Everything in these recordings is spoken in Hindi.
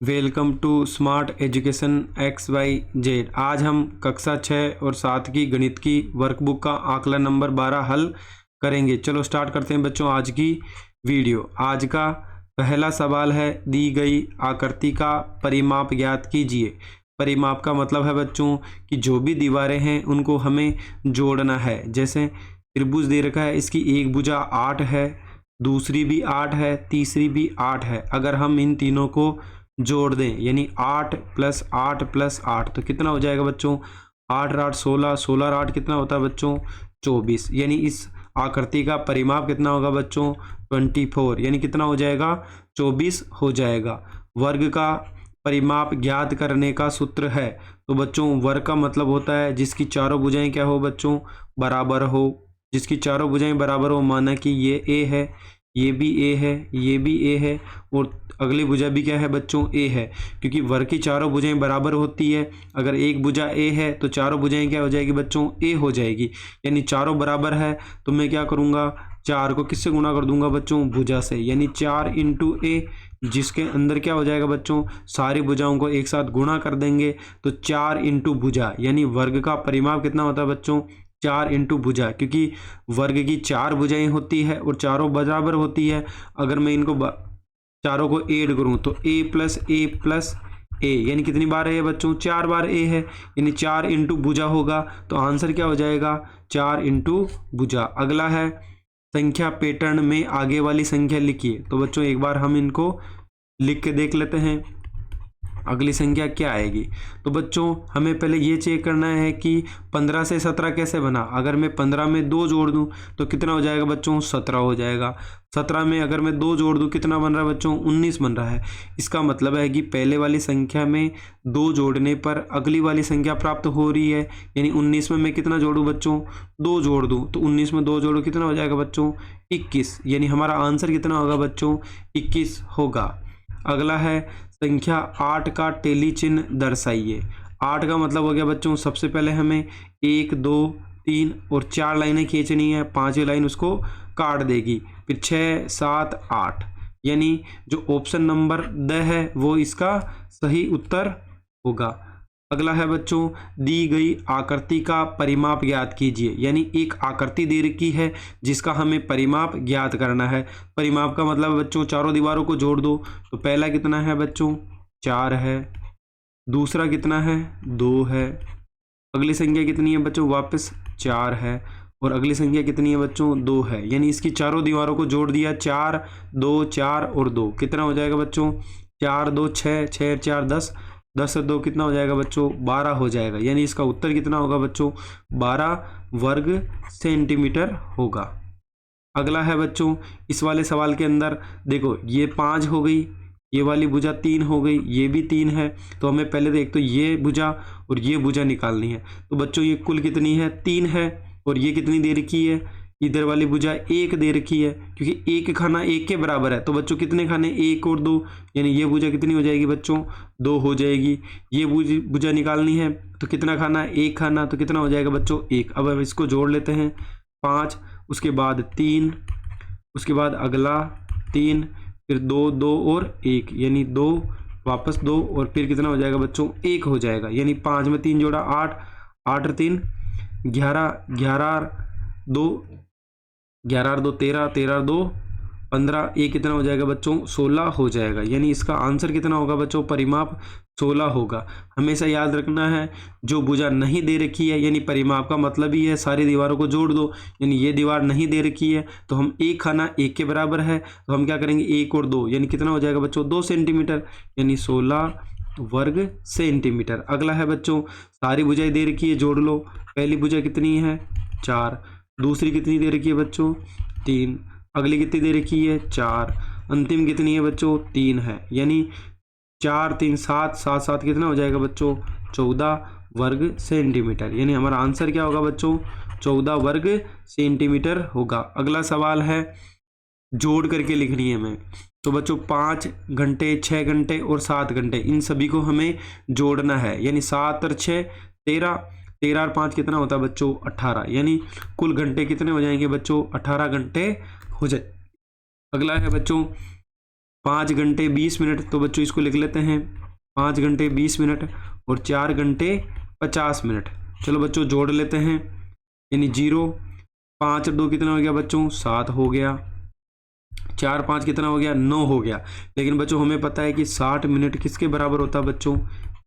Welcome to smart education X Y Z. आज हम कक्षा 6 और 7 की गणित की वर्कबुक का आंकलन नंबर 12 हल करेंगे। चलो स्टार्ट करते हैं बच्चों आज की वीडियो। आज का पहला सवाल है, दी गई आकृति का परिमाप ज्ञात कीजिए। परिमाप का मतलब है बच्चों कि जो भी दीवारें हैं उनको हमें जोड़ना है। जैसे त्रिभुज दे रखा है, इसकी एक भुजा 8 है, दूसरी भी 8 है, तीसरी भी 8 है। अगर हम इन तीनों को जोड़ दें यानी 8 + 8 + 8 तो कितना हो जाएगा बच्चों? 8 8 16, 16 8 कितना होता है बच्चों? 24। यानी इस आकृति का परिमाप कितना होगा बच्चों? 24। यानी कितना हो जाएगा? 24 हो जाएगा। वर्ग का परिमाप ज्ञात करने का सूत्र है। तो बच्चों वर्ग का मतलब होता है जिसकी चारों भुजाएं क्या हो बच्चों? बराबर हो। जिसकी चारों भुजाएं बराबर हो, माना कि ये ए है, ये भी ए है, ये भी ए है और अगली भुजा भी क्या है बच्चों? ए है। क्योंकि वर्ग की चारों भुजाएं बराबर होती है। अगर एक भुजा ए है तो चारों भुजाएं क्या हो जाएगी बच्चों? ए हो जाएगी। यानी चारों बराबर है तो मैं क्या करूँगा? 4 को किससे गुणा कर दूंगा बच्चों? भुजा से। यानी 4 × ए, जिसके अंदर क्या हो जाएगा बच्चों? सारी भुजाओं को एक साथ गुणा कर देंगे तो 4 × भुजा। यानी वर्ग का परिमाप कितना होता है बच्चों? 4 × भुजा। क्योंकि वर्ग की 4 भुजाएं होती है और चारों बराबर होती है। अगर मैं इनको चारों को ऐड करूं तो a + a + a, यानी कितनी बार है बच्चों? 4 बार a है। यानी 4 × भुजा होगा तो आंसर क्या हो जाएगा? 4 × भुजा। अगला है, संख्या पैटर्न में आगे वाली संख्या लिखिए। तो बच्चों एक बार हम इनको लिख के देख लेते हैं अगली संख्या क्या आएगी। तो बच्चों हमें पहले ये चेक करना है कि 15 से 17 कैसे बना। अगर मैं 15 में 2 जोड़ दूं तो कितना हो जाएगा बच्चों? 17 हो जाएगा। 17 में अगर मैं 2 जोड़ दूं कितना बन रहा है बच्चों? 19 बन रहा है। इसका मतलब है कि पहले वाली संख्या में 2 जोड़ने पर अगली वाली संख्या प्राप्त हो रही है। यानी 19 में मैं कितना जोड़ूँ बच्चों? 2 जोड़ दूँ तो 19 में 2 जोड़ो कितना हो जाएगा बच्चों? 21। यानी हमारा आंसर कितना होगा बच्चों? 21 होगा। अगला है, संख्या 8 का टेली चिन्ह दर्शाइए। 8 का मतलब हो गया बच्चों, सबसे पहले हमें 1 2 3 और 4 लाइनें खींचनी है। 5वीं लाइन उसको काट देगी। फिर 6 7 8, यानी जो ऑप्शन नंबर ड है वो इसका सही उत्तर होगा। अगला है बच्चों, दी गई आकृति का परिमाप ज्ञात कीजिए। यानी एक आकृति दे रखी है जिसका हमें परिमाप ज्ञात करना है। परिमाप का मतलब है बच्चों चारों दीवारों को जोड़ दो। तो पहला कितना है बच्चों? 4 है। दूसरा कितना है? 2 है। अगली संख्या कितनी है बच्चों? वापस 4 है। और अगली संख्या कितनी है बच्चों? 2 है। यानी इसकी चारों दीवारों को जोड़ दिया। 4 2 4 और 2 कितना हो जाएगा बच्चों? 4 2 6, 6 4 10, 10 से 2 कितना हो जाएगा बच्चों? 12 हो जाएगा। यानी इसका उत्तर कितना होगा बच्चों? 12 वर्ग सेंटीमीटर होगा। अगला है बच्चों, इस वाले सवाल के अंदर देखो ये 5 हो गई, ये वाली भुजा 3 हो गई, ये भी 3 है। तो हमें पहले देख तो ये भुजा और ये भुजा निकालनी है। तो बच्चों ये कुल कितनी है? 3 है। और ये कितनी दे रखी है? इधर वाली भुजा 1 दे रखी है। क्योंकि एक खाना 1 के बराबर है तो बच्चों कितने खाने? 1 और 2, यानी ये भुजा कितनी हो जाएगी बच्चों? 2 हो जाएगी। ये भुजा निकालनी है तो कितना खाना? 1 खाना, तो कितना हो जाएगा बच्चों? 1। अब इसको जोड़ लेते हैं। 5, उसके बाद 3, उसके बाद अगला 3, फिर 2 2 और 1, यानी 2 वापस 2 और फिर कितना हो जाएगा बच्चों? 1 हो जाएगा। यानी 5 में 3 जोड़ा 8, 8 और 3 11, 11 और 2 11 और 2 13, 13 और 2 15, ये कितना हो जाएगा बच्चों? 16 हो जाएगा। यानी इसका आंसर कितना होगा बच्चों? परिमाप 16 होगा। हमेशा याद रखना है जो भुजा नहीं दे रखी है, यानी परिमाप का मतलब ही है सारी दीवारों को जोड़ दो। यानी ये दीवार नहीं दे रखी है तो हम एक खाना 1 के बराबर है तो हम क्या करेंगे? 1 और 2, यानी कितना हो जाएगा बच्चों? 2 सेंटीमीटर, यानी 16 वर्ग सेंटीमीटर। अगला है बच्चों, सारी भुजाएं दे रखी है, जोड़ लो। पहली भुजा कितनी है? 4। दूसरी कितनी दे रखी है बच्चों? 3। अगली कितनी दे रखी है? 4। अंतिम कितनी है बच्चों? 3 है। यानी 4 3 7, 7 7 कितना हो जाएगा बच्चों? 14 वर्ग सेंटीमीटर। यानी हमारा आंसर क्या होगा बच्चों? 14 वर्ग सेंटीमीटर होगा। अगला सवाल है, जोड़ करके लिखनी है हमें। तो बच्चों 5 घंटे, 6 घंटे और 7 घंटे, इन सभी को हमें जोड़ना है। यानी 7 और 6 13, 13 और 5 कितना होता है बच्चों? 18। यानी कुल घंटे कितने हो जाएंगे बच्चों? 18 घंटे हो जाए। अगला है बच्चों, 5 घंटे 20 मिनट, तो बच्चों इसको लिख लेते हैं 5 घंटे 20 मिनट और 4 घंटे 50 मिनट। चलो बच्चों जोड़ लेते हैं, यानी 0 5 और 2 कितना हो गया बच्चों 7 हो गया, 4 5 कितना हो गया 9 हो गया। लेकिन बच्चों हमें पता है कि 60 मिनट किसके बराबर होता है बच्चों,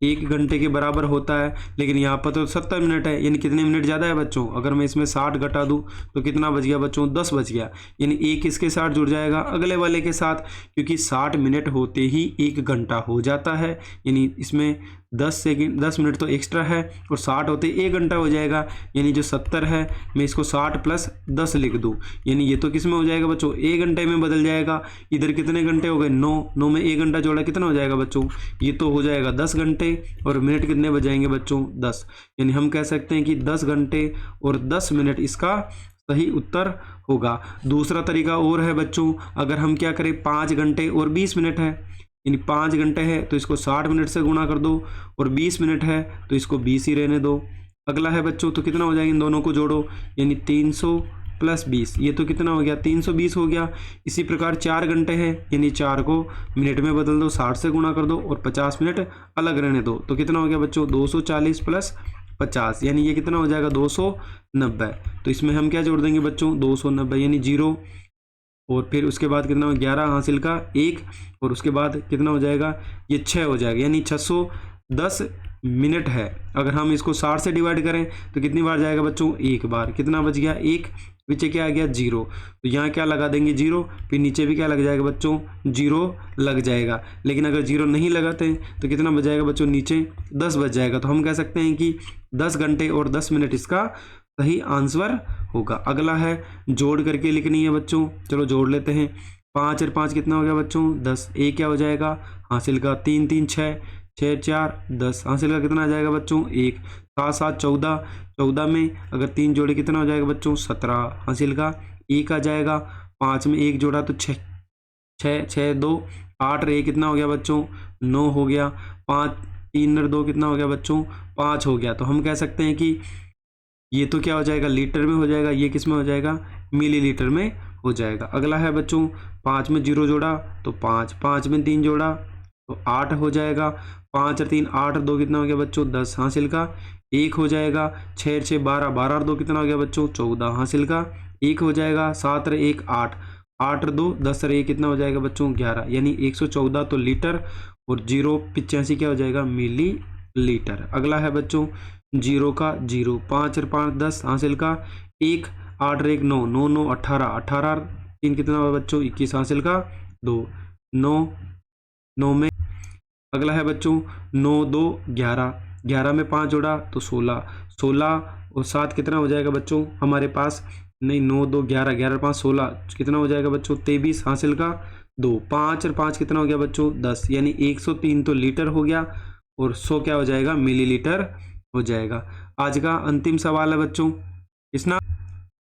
1 घंटे के बराबर होता है। लेकिन यहाँ पर तो 70 मिनट है, यानी कितने मिनट ज़्यादा है बच्चों, अगर मैं इसमें 60 घटा दूँ तो कितना बच गया बच्चों 10 बच गया। यानी एक इसके साथ जुड़ जाएगा अगले वाले के साथ, क्योंकि 60 मिनट होते ही 1 घंटा हो जाता है। यानी इसमें 10 मिनट तो एक्स्ट्रा है और 60 होते 1 घंटा हो जाएगा। यानी जो 70 है मैं इसको 60 + 10 लिख दूँ, यानी ये तो किस में हो जाएगा बच्चों 1 घंटे में बदल जाएगा। इधर कितने घंटे हो गए 9 में 1 घंटा जोड़ा कितना हो जाएगा बच्चों, ये तो हो जाएगा 10 घंटे और मिनट कितने बजाएंगे बच्चों 10। यानी हम कह सकते हैं कि 10 घंटे और 10 मिनट इसका सही उत्तर होगा। दूसरा तरीका और है बच्चों, अगर हम क्या करें 5 घंटे और 20 मिनट है, यानी 5 घंटे है तो इसको 60 मिनट से गुणा कर दो और 20 मिनट है तो इसको 20 ही रहने दो। अगला है बच्चों तो कितना हो जाएगा, इन दोनों को जोड़ो, यानी 300 + 20, ये तो कितना हो गया 320 हो गया। इसी प्रकार 4 घंटे है, यानी 4 को मिनट में बदल दो, 60 से गुणा कर दो और 50 मिनट अलग रहने दो, तो कितना हो गया बच्चों 240 + 50, यानी ये कितना हो जाएगा 290। तो इसमें हम क्या जोड़ देंगे बच्चों 290, यानी 0 और फिर उसके बाद कितना हो 11 हासिल का 1 और उसके बाद कितना हो जाएगा ये 6 हो जाएगा, यानी 610 मिनट है। अगर हम इसको 60 से डिवाइड करें तो कितनी बार जाएगा बच्चों 1 बार, कितना बच गया 1, नीचे क्या आ गया 0, तो यहाँ क्या लगा देंगे 0, फिर नीचे भी क्या लग जाएगा बच्चों 0 लग जाएगा। लेकिन अगर 0 नहीं लगाते तो कितना बच जाएगा बच्चों नीचे 10 बच जाएगा। तो हम कह सकते हैं कि 10 घंटे और 10 मिनट इसका सही आंसर होगा। अगला है जोड़ करके लिखनी है बच्चों, चलो जोड़ लेते हैं। 5 और 5 कितना हो गया बच्चों 10, एक क्या हो जाएगा हासिल का 3 3 6 6 4 10, हासिल का कितना आ जाएगा बच्चों 1, 7 7 14, 14 में अगर 3 जोड़े कितना हो जाएगा बच्चों 17, हासिल का 1 आ जाएगा। 5 में 1 जोड़ा तो 6 6 6 2 8 और 1 कितना हो गया बच्चों 9 हो गया। 5 3 और 2 कितना हो गया बच्चों 5 हो गया। तो हम कह सकते हैं कि ये तो क्या हो जाएगा लीटर में हो जाएगा, ये किस में हो जाएगा मिलीलीटर में हो जाएगा। अगला है बच्चों 5 में 0 जोड़ा तो 5, 5 में 3 जोड़ा तो 8 हो जाएगा। 5 और 3 8 और 2 कितना हो गया बच्चों 10, हासिल का 1 हो जाएगा। 6 6 12, 12 और 2 कितना हो गया बच्चों 14, हासिल का 1 हो जाएगा। 7 और 1 8, 8 और 2 10 और 1 कितना हो जाएगा बच्चों 11, यानी 114 तो लीटर और 0 85 क्या हो जाएगा मिली लीटर। अगला है बच्चों 0 का 0, 5 और 5 10, हासिल का 1, 8 और 1 9, 9 9 18, 18 और 3 कितना हुआ बच्चों 21, हासिल का 2, 9 9 में अगला है बच्चों 9 2 11, 11 में 5 जोड़ा तो 16, 16 और 7 कितना हो जाएगा बच्चों हमारे पास, नहीं 9 2 11, 11 5 16 कितना हो जाएगा बच्चों 23, हासिल का 2, 5 और 5 कितना हो गया बच्चों 10, यानी 103 तो लीटर हो गया और 100 क्या हो जाएगा मिलीलीटर हो जाएगा। आज का अंतिम सवाल है बच्चों, इसना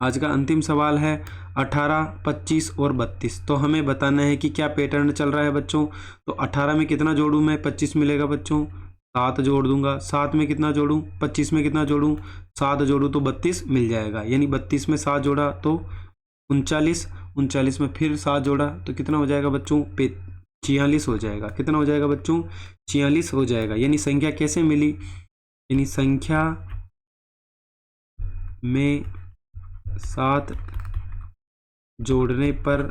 आज का अंतिम सवाल है 18, 25 और 32। तो हमें बताना है कि क्या पैटर्न चल रहा है बच्चों। तो 18 में कितना जोड़ूं मैं 25 मिलेगा बच्चों 7 जोड़ दूंगा। 7 में कितना जोड़ूं 25 में कितना जोड़ूं 7 जोड़ूं तो 32 मिल जाएगा, यानी 32 में 7 जोड़ा तो 39, 39 में फिर 7 जोड़ा तो कितना हो जाएगा बच्चों 46 हो जाएगा। कितना हो जाएगा बच्चों 46 हो जाएगा। यानी संख्या कैसे मिली, यानी संख्या में 7 जोड़ने पर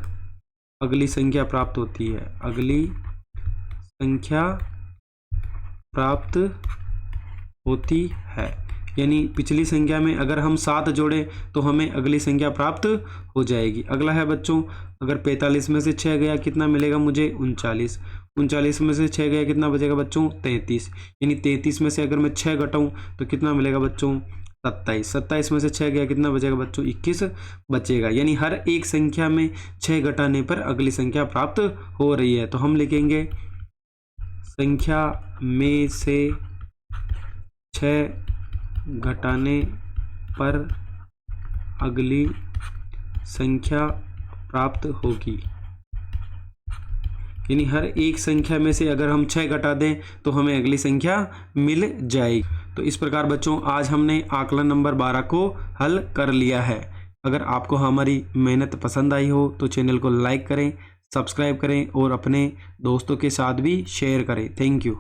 अगली संख्या प्राप्त होती है, अगली संख्या प्राप्त होती है। यानी पिछली संख्या में अगर हम 7 जोड़े तो हमें अगली संख्या प्राप्त हो जाएगी। अगला है बच्चों अगर 45 में से 6 गया कितना मिलेगा मुझे 39, 39 में से 6 गया कितना बचेगा बच्चों 33, यानी 33 में से अगर मैं 6 घटाऊं तो कितना मिलेगा बच्चों 27, 27 में से 6 गया कितना बचेगा बच्चों 21 बचेगा। यानी हर एक संख्या में 6 घटाने पर अगली संख्या प्राप्त हो रही है। तो हम लिखेंगे संख्या में से 6 घटाने पर अगली संख्या प्राप्त होगी। यानी हर एक संख्या में से अगर हम 6 घटा दें तो हमें अगली संख्या मिल जाएगी। तो इस प्रकार बच्चों आज हमने आकलन नंबर 12 को हल कर लिया है। अगर आपको हमारी मेहनत पसंद आई हो तो चैनल को लाइक करें, सब्सक्राइब करें और अपने दोस्तों के साथ भी शेयर करें। Thank you.